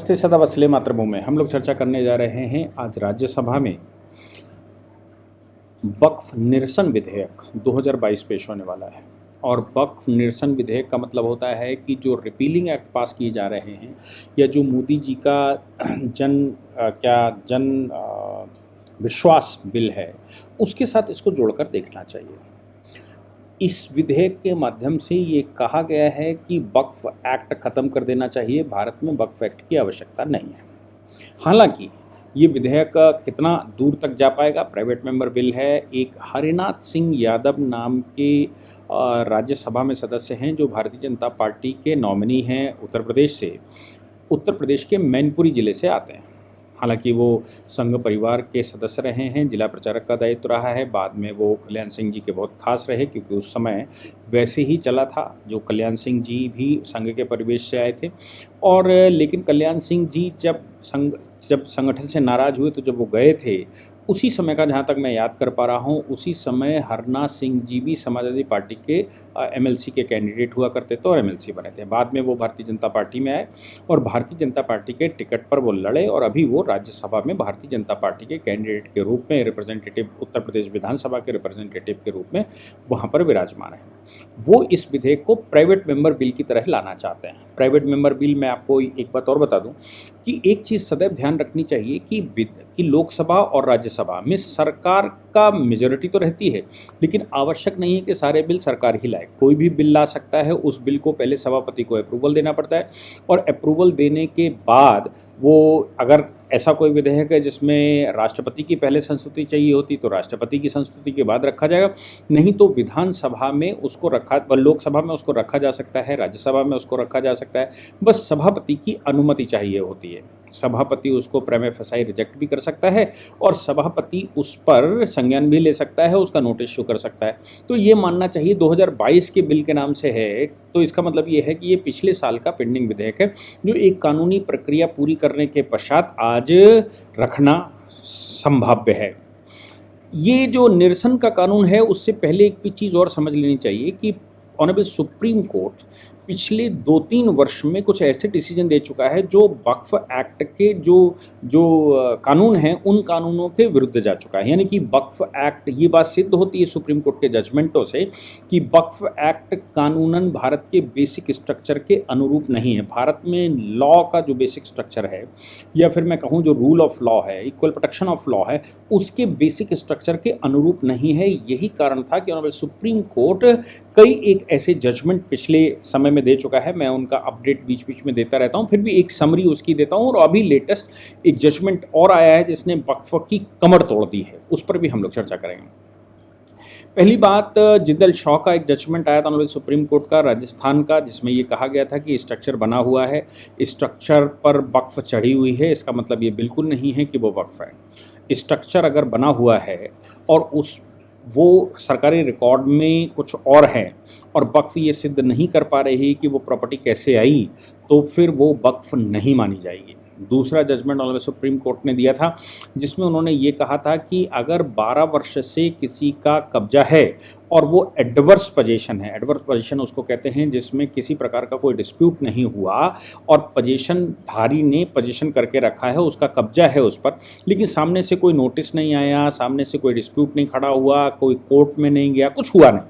नमस्ते सदा वसले मातृभूमि में हम लोग चर्चा करने जा रहे हैं आज राज्यसभा में वक्फ निरसन विधेयक 2022 पेश होने वाला है। और वक्फ निरसन विधेयक का मतलब होता है कि जो रिपीलिंग एक्ट पास किए जा रहे हैं या जो मोदी जी का जन विश्वास बिल है उसके साथ इसको जोड़कर देखना चाहिए। इस विधेयक के माध्यम से ये कहा गया है कि वक्फ एक्ट ख़त्म कर देना चाहिए, भारत में वक्फ एक्ट की आवश्यकता नहीं है। हालांकि ये विधेयक कितना दूर तक जा पाएगा, प्राइवेट मेंबर बिल है। एक हरिनाथ सिंह यादव नाम के राज्यसभा में सदस्य हैं जो भारतीय जनता पार्टी के नॉमिनी हैं उत्तर प्रदेश से, उत्तर प्रदेश के मैनपुरी ज़िले से आते हैं। हालांकि वो संघ परिवार के सदस्य रहे हैं, जिला प्रचारक का दायित्व रहा है। बाद में वो कल्याण सिंह जी के बहुत खास रहे क्योंकि उस समय वैसे ही चला था जो कल्याण सिंह जी भी संघ के परिवेश से आए थे। और लेकिन कल्याण सिंह जी जब संगठन से नाराज़ हुए तो जब वो गए थे उसी समय का जहाँ तक मैं याद कर पा रहा हूँ, उसी समय हरनाथ सिंह जी भी समाजवादी पार्टी के एमएलसी के कैंडिडेट हुआ करते थे और एमएलसी बने थे। बाद में वो भारतीय जनता पार्टी में आए और भारतीय जनता पार्टी के टिकट पर वो लड़े और अभी वो राज्यसभा में भारतीय जनता पार्टी के कैंडिडेट के रूप में रिप्रेजेंटेटिव, उत्तर प्रदेश विधानसभा के रिप्रेजेंटेटिव के रूप में वहाँ पर विराजमान है। वो इस विधेयक को प्राइवेट मेंबर बिल की तरह लाना चाहते हैं। प्राइवेट मेंबर बिल में आपको एक बात और बता दूं कि एक चीज़ सदैव ध्यान रखनी चाहिए कि लोकसभा और राज्यसभा में सरकार का मेजॉरिटी तो रहती है, लेकिन आवश्यक नहीं है कि सारे बिल सरकार ही लाए। कोई भी बिल ला सकता है, उस बिल को पहले सभापति को अप्रूवल देना पड़ता है और अप्रूवल देने के बाद वो अगर ऐसा कोई विधेयक है जिसमें राष्ट्रपति की पहले संस्तुति चाहिए होती तो राष्ट्रपति की संस्तुति के बाद रखा जाएगा, नहीं तो विधानसभा में उसको लोकसभा में उसको रखा जा सकता है, राज्यसभा में उसको रखा जा सकता है। बस सभापति की अनुमति चाहिए होती है। सभापति उसको प्रेमे फसाई रिजेक्ट भी कर सकता है और सभापति उस पर संज्ञान भी ले सकता है, उसका नोटिस इशू कर सकता है। तो ये मानना चाहिए 2022 के बिल के नाम से है तो इसका मतलब ये है कि ये पिछले साल का पेंडिंग विधेयक है जो एक कानूनी प्रक्रिया पूरी करने के पश्चात आज रखना संभाव्य है। ये जो निरसन का कानून है उससे पहले एक भी चीज़ और समझ लेनी चाहिए कि ऑनरेबल सुप्रीम कोर्ट पिछले 2-3 वर्ष में कुछ ऐसे डिसीजन दे चुका है जो वक्फ एक्ट के जो कानून हैं उन कानूनों के विरुद्ध जा चुका है। यानी कि वक्फ एक्ट, ये बात सिद्ध होती है सुप्रीम कोर्ट के जजमेंटों से कि वक्फ एक्ट कानूनन भारत के बेसिक स्ट्रक्चर के अनुरूप नहीं है। भारत में लॉ का जो बेसिक स्ट्रक्चर है या फिर मैं कहूँ जो रूल ऑफ लॉ है, इक्वल प्रोटेक्शन ऑफ लॉ है, उसके बेसिक स्ट्रक्चर के अनुरूप नहीं है। यही कारण था कि ऑनरेबल सुप्रीम कोर्ट कई एक ऐसे जजमेंट पिछले समय में दे चुका है। मैं उनका अपडेट बीच बीच में देता रहता हूं, फिर भी एक समरी उसकी देता हूं। और अभी लेटेस्ट एक जजमेंट और आया है जिसने वक्फ की कमर तोड़ दी है, उस पर भी हम लोग चर्चा करेंगे। पहली बात, जिंदल शॉ का एक जजमेंट आया था ऑनरेबल सुप्रीम कोर्ट का राजस्थान का, जिसमें ये कहा गया था कि स्ट्रक्चर बना हुआ है, स्ट्रक्चर पर वक्फ चढ़ी हुई है। इसका मतलब ये बिल्कुल नहीं है कि वो वक्फ है। स्ट्रक्चर अगर बना हुआ है और वो सरकारी रिकॉर्ड में कुछ और है और वक्फ ये सिद्ध नहीं कर पा रही कि वो प्रॉपर्टी कैसे आई, तो फिर वो वक्फ नहीं मानी जाएगी। दूसरा जजमेंट ऑनरेबल सुप्रीम कोर्ट ने दिया था जिसमें उन्होंने ये कहा था कि अगर 12 वर्ष से किसी का कब्जा है और वो एडवर्स पोजीशन है, एडवर्स पोजीशन उसको कहते हैं जिसमें किसी प्रकार का कोई डिस्प्यूट नहीं हुआ और पोजीशन धारी ने पोजीशन करके रखा है, उसका कब्जा है उस पर, लेकिन सामने से कोई नोटिस नहीं आया, सामने से कोई डिस्प्यूट नहीं खड़ा हुआ, कोई कोर्ट में नहीं गया, कुछ हुआ नहीं,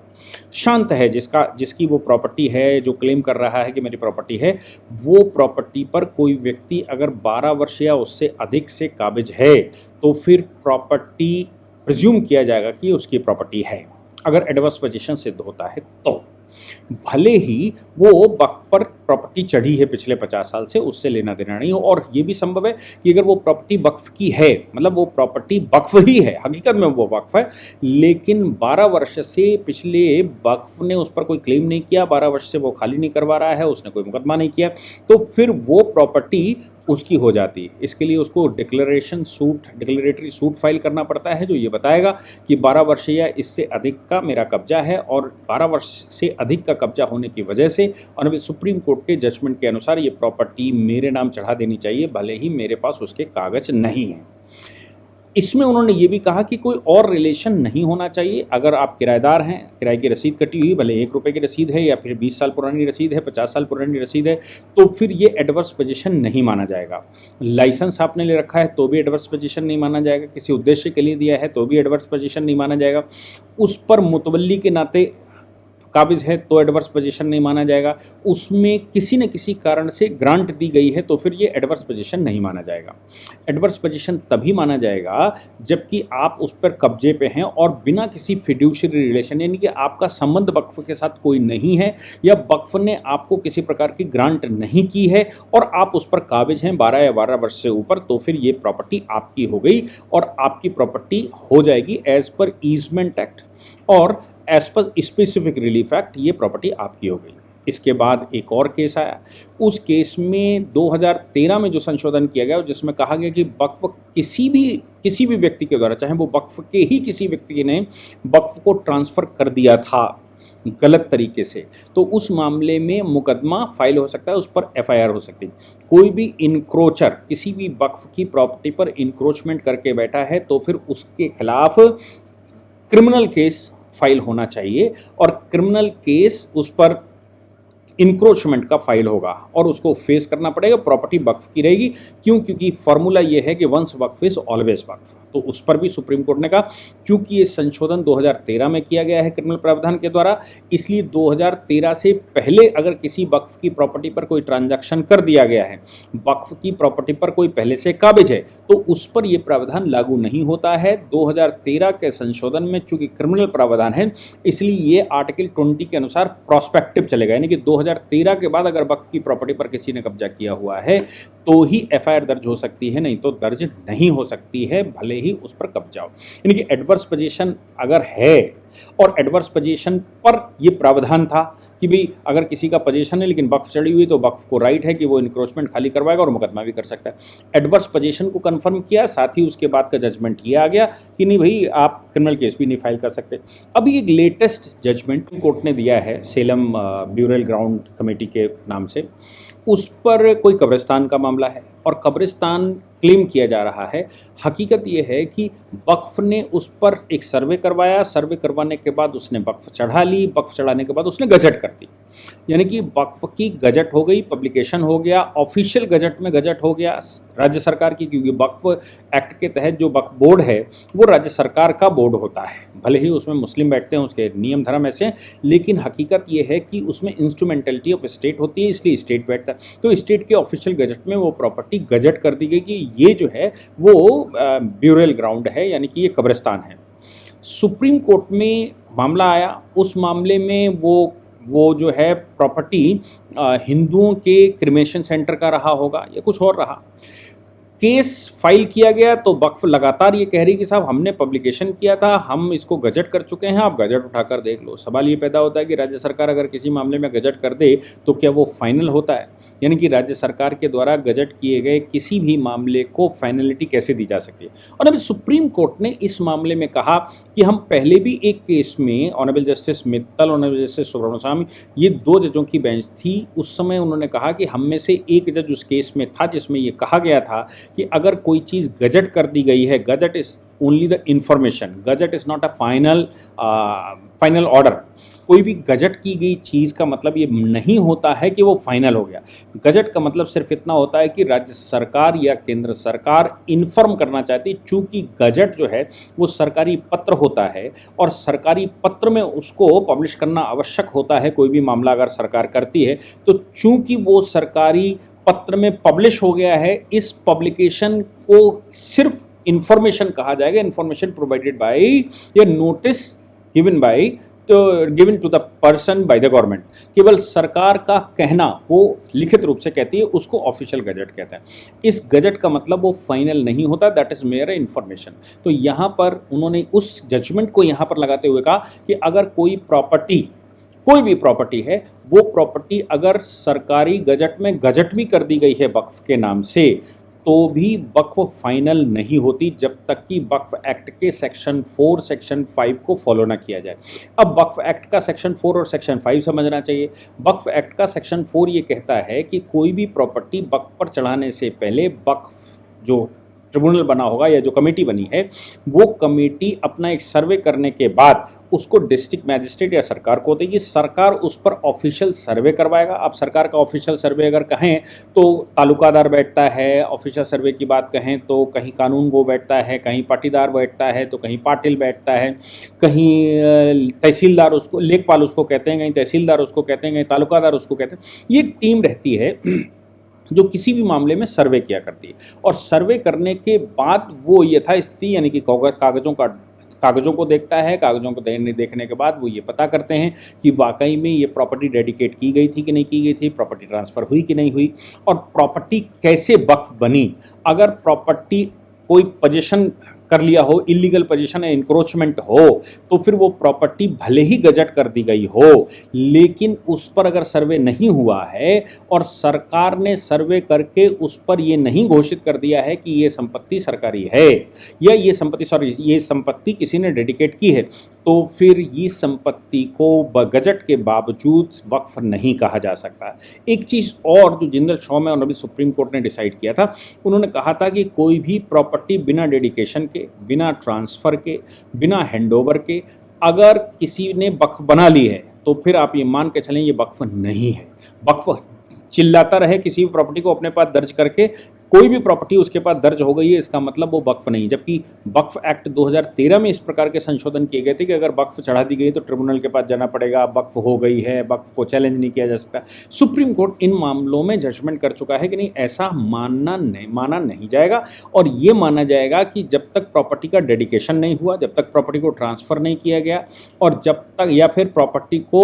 शांत है, जिसकी वो प्रॉपर्टी है, जो क्लेम कर रहा है कि मेरी प्रॉपर्टी है, वो प्रॉपर्टी पर कोई व्यक्ति अगर 12 वर्ष या उससे अधिक से काबिज है तो फिर प्रॉपर्टी प्रिज्यूम किया जाएगा कि उसकी प्रॉपर्टी है, अगर एडवर्स पोजीशन सिद्ध होता है तो। भले ही वो वक्त पर प्रॉपर्टी चढ़ी है पिछले 50 साल से, उससे लेना देना नहीं हो। और ये भी संभव है कि अगर वो प्रॉपर्टी वक्फ की है, मतलब वो प्रॉपर्टी वक्फ ही है, हकीकत में वो वक्फ है, लेकिन 12 वर्ष से पिछले वक्फ ने उस पर कोई क्लेम नहीं किया, 12 वर्ष से वो खाली नहीं करवा रहा है, उसने कोई मुकदमा नहीं किया, तो फिर वो प्रॉपर्टी उसकी हो जाती है। इसके लिए उसको डिक्लेरेटरी सूट फाइल करना पड़ता है जो ये बताएगा कि 12 वर्ष या इससे अधिक का मेरा कब्जा है और 12 वर्ष से अधिक का कब्जा होने की वजह से ऑनरेबल सुप्रीम कोर्ट के जजमेंट के अनुसार ये प्रॉपर्टी मेरे नाम चढ़ा देनी चाहिए, भले ही मेरे पास उसके कागज नहीं हैं। इसमें उन्होंने ये भी कहा कि कोई और रिलेशन नहीं होना चाहिए। अगर आप किराएदार हैं, किराए की रसीद कटी हुई, भले 1 रुपये की रसीद है या फिर 20 साल पुरानी रसीद है, 50 साल पुरानी रसीद है, तो फिर ये एडवर्स पोजीशन नहीं माना जाएगा। लाइसेंस आपने ले रखा है तो भी एडवर्स पोजीशन नहीं माना जाएगा, किसी उद्देश्य के लिए दिया है तो भी एडवर्स पोजीशन नहीं माना जाएगा, उस पर मुतवल्ली के नाते काबिज है तो एडवर्स पोजीशन नहीं माना जाएगा, उसमें किसी न किसी कारण से ग्रांट दी गई है तो फिर ये एडवर्स पोजीशन नहीं माना जाएगा। एडवर्स पोजीशन तभी माना जाएगा जबकि आप उस पर कब्जे पे हैं और बिना किसी फिड्यूशियरी रिलेशन, यानी कि आपका संबंध वक्फ के साथ कोई नहीं है या वक्फ ने आपको किसी प्रकार की ग्रांट नहीं की है और आप उस पर काबिज हैं 12 या 12 वर्ष से ऊपर, तो फिर ये प्रॉपर्टी आपकी हो गई और आपकी प्रॉपर्टी हो जाएगी एज पर ईजमेंट एक्ट और as per specific relief act, ये प्रॉपर्टी आपकी हो गई। इसके बाद एक और केस आया, उस केस में 2013 में जो संशोधन किया गया जिसमें कहा गया कि वक्फ किसी भी व्यक्ति के द्वारा, चाहे वो वक्फ के ही किसी व्यक्ति ने वक्फ को ट्रांसफ़र कर दिया था गलत तरीके से, तो उस मामले में मुकदमा फाइल हो सकता है, उस पर एफआईआर हो सकती है। कोई भी इनक्रोचर किसी भी वक्फ की प्रॉपर्टी पर इंक्रोचमेंट करके बैठा है तो फिर उसके खिलाफ क्रिमिनल केस फाइल होना चाहिए और क्रिमिनल केस उस पर इंक्रोचमेंट का फाइल होगा और उसको फेस करना पड़ेगा, प्रॉपर्टी वक्फ की रहेगी। क्यों? क्योंकि फॉर्मूला ये है कि वंस वक्फ इज ऑलवेज वक्फ। तो उस पर भी सुप्रीम कोर्ट ने कहा, क्योंकि ये संशोधन 2013 में किया गया है क्रिमिनल प्रावधान के द्वारा, इसलिए 2013 से पहले अगर किसी वक्फ की प्रॉपर्टी पर कोई ट्रांजैक्शन कर दिया गया है, वक्फ की प्रॉपर्टी पर कोई पहले से काबिज है, तो उस पर यह प्रावधान लागू नहीं होता है। 2013 के संशोधन में चूंकि क्रिमिनल प्रावधान है, इसलिए ये आर्टिकल 20 के अनुसार प्रोस्पेक्टिव चलेगा, यानी कि 2013 के बाद अगर वक्फ की प्रॉपर्टी पर किसी ने कब्जा किया हुआ है तो ही एफआईआर दर्ज हो सकती है, नहीं तो दर्ज नहीं हो सकती है, भले ही उस पर कब्जा हो। यानी कि एडवर्स पोजीशन अगर है और एडवर्स पोजीशन पर यह प्रावधान था कि भाई अगर किसी का पोजीशन है लेकिन वक्फ चढ़ी हुई तो वक्फ को राइट है कि वो इंक्रोचमेंट खाली करवाएगा और मुकदमा भी कर सकता है। एडवर्स पोजीशन को कंफर्म किया, साथ ही उसके बाद का जजमेंट ये आ गया कि नहीं भाई आप क्रिमिनल केस भी नहीं फाइल कर सकते। अभी एक लेटेस्ट जजमेंट कोर्ट ने दिया है सेलम ब्यूरल ग्राउंड कमेटी के नाम से, उस पर कोई कब्रिस्तान का मामला है और कब्रिस्तान क्लेम किया जा रहा है। हकीकत ये है कि वक्फ ने उस पर एक सर्वे करवाया, सर्वे करवाने के बाद उसने वक्फ चढ़ा ली, वक्फ चढ़ाने के बाद उसने गजट कर दी, यानी कि वक्फ की गजट हो गई, पब्लिकेशन हो गया, ऑफिशियल गजट में गजट हो गया राज्य सरकार की, क्योंकि वक्फ एक्ट के तहत जो वक्फ बोर्ड है वो राज्य सरकार का बोर्ड होता है। भले ही उसमें मुस्लिम बैठते हैं, उसके नियम धर्म ऐसे हैं, लेकिन हकीकत ये है कि उसमें इंस्ट्रूमेंटलिटी ऑफ स्टेट होती है, इसलिए स्टेट बैठता है। तो स्टेट के ऑफिशियल गजट में वो प्रॉपर्टी गजट कर दी गई कि ये जो है वो ब्यूरल ग्राउंड है, यानी कि ये कब्रिस्तान है। सुप्रीम कोर्ट में मामला आया, उस मामले में वो जो है प्रॉपर्टी हिंदुओं के क्रिमेशन सेंटर का रहा होगा या कुछ और रहा। केस फाइल किया गया तो वक्फ लगातार ये कह रही कि साहब हमने पब्लिकेशन किया था, हम इसको गजट कर चुके हैं, आप गजट उठाकर देख लो। सवाल ये पैदा होता है कि राज्य सरकार अगर किसी मामले में गजट कर दे तो क्या वो फाइनल होता है? यानी कि राज्य सरकार के द्वारा गजट किए गए किसी भी मामले को फाइनलिटी कैसे दी जा सकती है? और अभी सुप्रीम कोर्ट ने इस मामले में कहा कि हम पहले भी एक केस में honourable justice Mittal, honourable justice Subramaniam Swamy, ये 2 जजों की बेंच थी, उस समय उन्होंने कहा कि हम में से एक जज उस केस में था जिसमें ये कहा गया था कि अगर कोई चीज़ गजट कर दी गई है, gazette is only the information, gazette is not a final order. कोई भी गजट की गई चीज़ का मतलब ये नहीं होता है कि वो फाइनल हो गया। गजट का मतलब सिर्फ इतना होता है कि राज्य सरकार या केंद्र सरकार इन्फॉर्म करना चाहती है। चूँकि गजट जो है वो सरकारी पत्र होता है और सरकारी पत्र में उसको पब्लिश करना आवश्यक होता है, कोई भी मामला अगर सरकार करती है तो चूँकि वो सरकारी पत्र में पब्लिश हो गया है, इस पब्लिकेशन को सिर्फ इंफॉर्मेशन कहा जाएगा, इंफॉर्मेशन प्रोवाइडेड बाय या notice given to the person by the government. केवल सरकार का कहना वो लिखित रूप से कहती है, उसको ऑफिशियल गजट कहते हैं। इस गजट का मतलब वो फाइनल नहीं होता, दैट इज मेयर इंफॉर्मेशन। तो यहाँ पर उन्होंने उस जजमेंट को यहाँ पर लगाते हुए कहा कि अगर कोई भी प्रॉपर्टी है, वो प्रॉपर्टी अगर सरकारी गजट में गजट भी कर दी गई है वक्फ के नाम से, तो भी वक्फ फाइनल नहीं होती जब तक कि वक्फ एक्ट के सेक्शन 4 सेक्शन 5 को फॉलो ना किया जाए। अब वक्फ एक्ट का सेक्शन 4 और सेक्शन 5 समझना चाहिए। वक्फ एक्ट का सेक्शन 4 ये कहता है कि कोई भी प्रॉपर्टी वक्फ पर चढ़ाने से पहले वक्फ जो ट्रिब्यूनल बना होगा या जो कमेटी बनी है, वो कमेटी अपना एक सर्वे करने के बाद उसको डिस्ट्रिक्ट मैजिस्ट्रेट या सरकार को देगी। सरकार उस पर ऑफिशियल सर्वे करवाएगा। अब सरकार का ऑफिशियल सर्वे अगर कहें तो तालुकादार बैठता है, ऑफिशियल सर्वे की बात कहें तो कहीं कानून गो बैठता है, कहीं पाटीदार बैठता है, तो कहीं पाटिल बैठता है, कहीं तहसीलदार उसको, लेखपाल उसको कहते हैं, कहीं तहसीलदार उसको कहते हैं, कहीं तालुकादार उसको कहते हैं। ये टीम रहती है जो किसी भी मामले में सर्वे किया करती है, और सर्वे करने के बाद वो यथास्थिति यानी कि कागज़ों को देखता है। कागज़ों को देखने के बाद वो ये पता करते हैं कि वाकई में ये प्रॉपर्टी डेडिकेट की गई थी कि नहीं की गई थी, प्रॉपर्टी ट्रांसफ़र हुई कि नहीं हुई, और प्रॉपर्टी कैसे वक्फ बनी। अगर प्रॉपर्टी कोई पोजीशन कर लिया हो, इलीगल पोजीशन या इंक्रोचमेंट हो, तो फिर वो प्रॉपर्टी भले ही गजट कर दी गई हो, लेकिन उस पर अगर सर्वे नहीं हुआ है और सरकार ने सर्वे करके उस पर ये नहीं घोषित कर दिया है कि ये संपत्ति सरकारी है या ये संपत्ति किसी ने डेडिकेट की है, तो फिर ये संपत्ति को गजट के बावजूद वक्फ नहीं कहा जा सकता। एक चीज़ और जो जिंदल शॉ में ऑनरेबल सुप्रीम कोर्ट ने डिसाइड किया था, उन्होंने कहा था कि कोई भी प्रॉपर्टी बिना डेडिकेशन के, बिना ट्रांसफ़र के, बिना हैंडओवर के अगर किसी ने वक्फ बना ली है, तो फिर आप ये मान के चलें ये वक्फ नहीं है। वक्फ चिल्लाता रहे किसी भी प्रॉपर्टी को अपने पास दर्ज करके, कोई भी प्रॉपर्टी उसके पास दर्ज हो गई है, इसका मतलब वो वक्फ नहीं। जबकि वक्फ एक्ट 2013 में इस प्रकार के संशोधन किए गए थे कि अगर वक्फ चढ़ा दी गई तो ट्रिब्यूनल के पास जाना पड़ेगा, वक्फ हो गई है, वक्फ को चैलेंज नहीं किया जा सकता। सुप्रीम कोर्ट इन मामलों में जजमेंट कर चुका है कि नहीं, ऐसा माना नहीं जाएगा, और ये माना जाएगा कि जब तक प्रॉपर्टी का डेडिकेशन नहीं हुआ, जब तक प्रॉपर्टी को ट्रांसफ़र नहीं किया गया, और जब तक या फिर प्रॉपर्टी को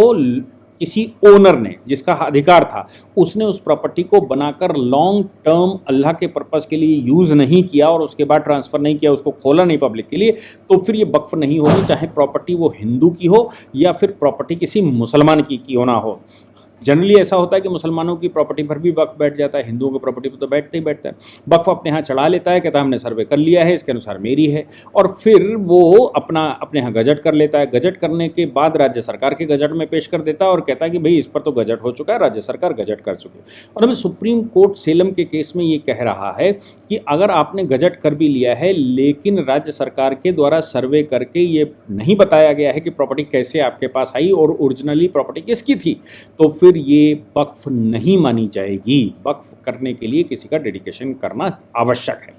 किसी ओनर ने, जिसका अधिकार था, उसने उस प्रॉपर्टी को बनाकर लॉन्ग टर्म अल्लाह के पर्पज़ के लिए यूज़ नहीं किया और उसके बाद ट्रांसफ़र नहीं किया, उसको खोला नहीं पब्लिक के लिए, तो फिर ये वक्फ नहीं होगी, चाहे प्रॉपर्टी वो हिंदू की हो या फिर प्रॉपर्टी किसी मुसलमान की क्यों ना हो। जनरली ऐसा होता है कि मुसलमानों की प्रॉपर्टी पर भी वक्फ बैठ जाता है, हिंदुओं की प्रॉपर्टी पर तो बैठते ही बैठता है। वक्फ अपने यहाँ चढ़ा लेता है, कहता है हमने सर्वे कर लिया है, इसके अनुसार मेरी है, और फिर वो अपने यहाँ गजट कर लेता है। गजट करने के बाद राज्य सरकार के गजट में पेश कर देता है और कहता है कि भाई इस पर तो गजट हो चुका है, राज्य सरकार गजट कर चुकी है। और हमें सुप्रीम कोर्ट सेलम के केस में ये कह रहा है कि अगर आपने गजट कर भी लिया है, लेकिन राज्य सरकार के द्वारा सर्वे करके ये नहीं बताया गया है कि प्रॉपर्टी कैसे आपके पास आई और ओरिजिनली प्रॉपर्टी किसकी थी, तो फिर ये वक्फ नहीं मानी जाएगी। वक्फ करने के लिए किसी का डेडिकेशन करना आवश्यक है।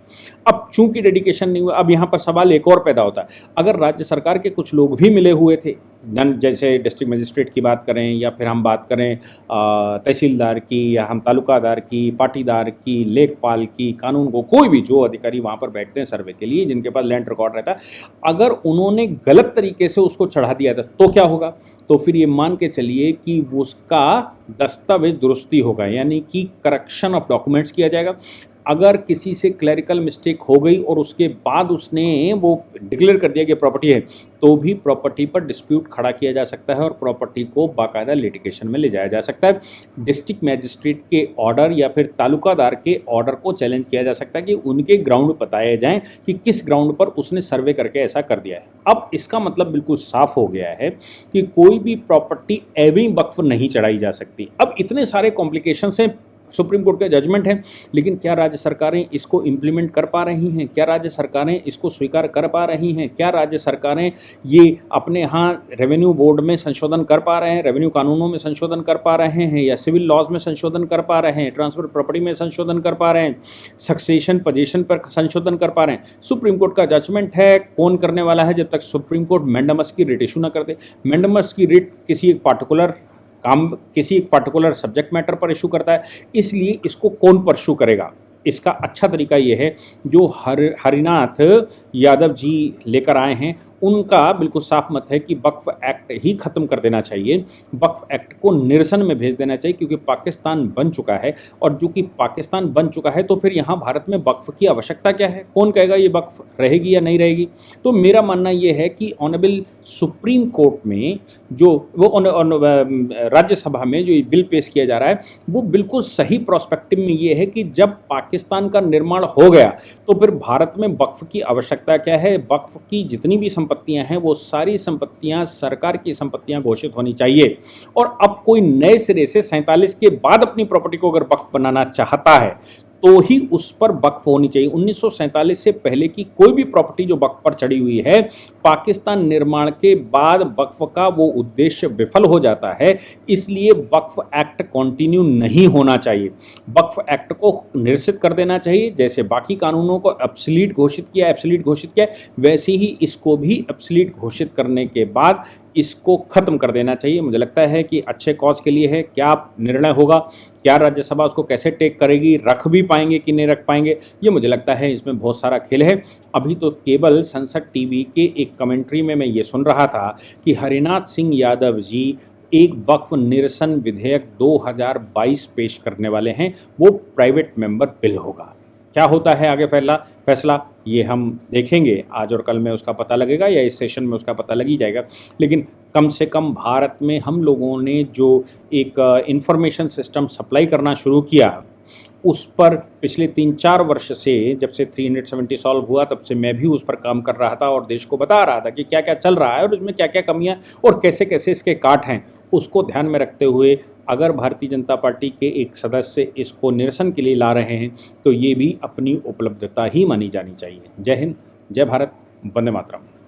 अब चूंकि डेडिकेशन नहीं हुआ, अब यहाँ पर सवाल एक और पैदा होता है, अगर राज्य सरकार के कुछ लोग भी मिले हुए थे, जैसे डिस्ट्रिक्ट मजिस्ट्रेट की बात करें या फिर हम बात करें तहसीलदार की, या हम तालुकादार की, पाटीदार की, लेखपाल की, कानून को, कोई भी जो अधिकारी वहाँ पर बैठते हैं सर्वे के लिए, जिनके पास लैंड रिकॉर्ड रहता है, अगर उन्होंने गलत तरीके से उसको चढ़ा दिया था तो क्या होगा? तो फिर ये मान के चलिए कि उसका दस्तावेज दुरुस्ती होगा, यानी कि करेक्शन ऑफ डॉक्यूमेंट्स किया जाएगा। अगर किसी से क्लरिकल मिस्टेक हो गई और उसके बाद उसने वो डिक्लेयर कर दिया कि प्रॉपर्टी है, तो भी प्रॉपर्टी पर डिस्प्यूट खड़ा किया जा सकता है और प्रॉपर्टी को बाकायदा लिटिगेशन में ले जाया जा सकता है। डिस्ट्रिक्ट मैजिस्ट्रेट के ऑर्डर या फिर तालुकादार के ऑर्डर को चैलेंज किया जा सकता है कि उनके ग्राउंड बताए जाएं कि किस ग्राउंड पर उसने सर्वे करके ऐसा कर दिया है। अब इसका मतलब बिल्कुल साफ हो गया है कि कोई भी प्रॉपर्टी एवं वक्फ नहीं चढ़ाई जा सकती। अब इतने सारे कॉम्प्लिकेशंस हैं, सुप्रीम कोर्ट का जजमेंट है, लेकिन क्या राज्य सरकारें इसको इम्प्लीमेंट कर पा रही हैं? क्या राज्य सरकारें इसको स्वीकार कर पा रही हैं? क्या राज्य सरकारें ये अपने यहाँ रेवेन्यू बोर्ड में संशोधन कर पा रहे हैं, रेवेन्यू कानूनों में संशोधन कर पा रहे हैं, या सिविल लॉज में संशोधन कर पा रहे हैं, ट्रांसफर प्रॉपर्टी में संशोधन कर पा रहे हैं, सक्सेशन पोजीशन पर संशोधन कर पा रहे हैं? सुप्रीम कोर्ट का जजमेंट है, कौन करने वाला है जब तक सुप्रीम कोर्ट मैंडेमस की रिट इशू न कर दे। मैंडेमस की रिट किसी एक पार्टिकुलर सब्जेक्ट मैटर पर इशू करता है, इसलिए इसको कौन परस्यू करेगा? इसका अच्छा तरीका ये है, जो हरिनाथ यादव जी लेकर आए हैं, उनका बिल्कुल साफ मत है कि वक्फ एक्ट ही ख़त्म कर देना चाहिए, वक्फ एक्ट को निरसन में भेज देना चाहिए, क्योंकि पाकिस्तान बन चुका है, और जो कि पाकिस्तान बन चुका है तो फिर यहाँ भारत में वक्फ की आवश्यकता क्या है? कौन कहेगा ये वक्फ रहेगी या नहीं रहेगी? तो मेरा मानना ये है कि ऑनरेबल सुप्रीम कोर्ट में जो राज्यसभा में जो ये बिल पेश किया जा रहा है, वो बिल्कुल सही प्रोस्पेक्टिव में ये है कि जब पाकिस्तान का निर्माण हो गया तो फिर भारत में वक्फ की आवश्यकता क्या है? वक्फ की जितनी भी संपत्तियां हैं वो सारी संपत्तियां सरकार की संपत्तियां घोषित होनी चाहिए। और अब कोई नए सिरे से 47 के बाद अपनी प्रॉपर्टी को अगर वक्फ बनाना चाहता है तो ही उस पर वक्फ होनी चाहिए। 1947 से पहले की कोई भी प्रॉपर्टी जो वक्फ पर चढ़ी हुई है, पाकिस्तान निर्माण के बाद वक्फ का वो उद्देश्य विफल हो जाता है, इसलिए वक्फ एक्ट कंटिन्यू नहीं होना चाहिए। वक्फ एक्ट को निरसित कर देना चाहिए, जैसे बाकी कानूनों को एब्सोल्यूट घोषित किया, वैसे ही इसको भी एब्सोल्यूट घोषित करने के बाद इसको ख़त्म कर देना चाहिए। मुझे लगता है कि अच्छे कॉज के लिए है। क्या निर्णय होगा, क्या राज्यसभा उसको कैसे टेक करेगी, रख भी पाएंगे कि नहीं रख पाएंगे, ये मुझे लगता है इसमें बहुत सारा खेल है। अभी तो केवल संसद टीवी के एक कमेंट्री में मैं ये सुन रहा था कि हरिनाथ सिंह यादव जी एक वक्फ निरसन विधेयक 2022 पेश करने वाले हैं, वो प्राइवेट मेंबर बिल होगा। क्या होता है आगे फैसला ये हम देखेंगे, आज और कल में उसका पता लगेगा या इस सेशन में उसका पता लग ही जाएगा। लेकिन कम से कम भारत में हम लोगों ने जो एक इंफॉर्मेशन सिस्टम सप्लाई करना शुरू किया, उस पर पिछले 3-4 वर्ष से, जब से 370 सॉल्व हुआ तब से मैं भी उस पर काम कर रहा था और देश को बता रहा था कि क्या क्या चल रहा है और इसमें क्या क्या कमियां और कैसे कैसे इसके काट हैं। उसको ध्यान में रखते हुए अगर भारतीय जनता पार्टी के एक सदस्य इसको निरसन के लिए ला रहे हैं तो ये भी अपनी उपलब्धता ही मानी जानी चाहिए। जय हिंद, जय भारत, वंदे मातरम।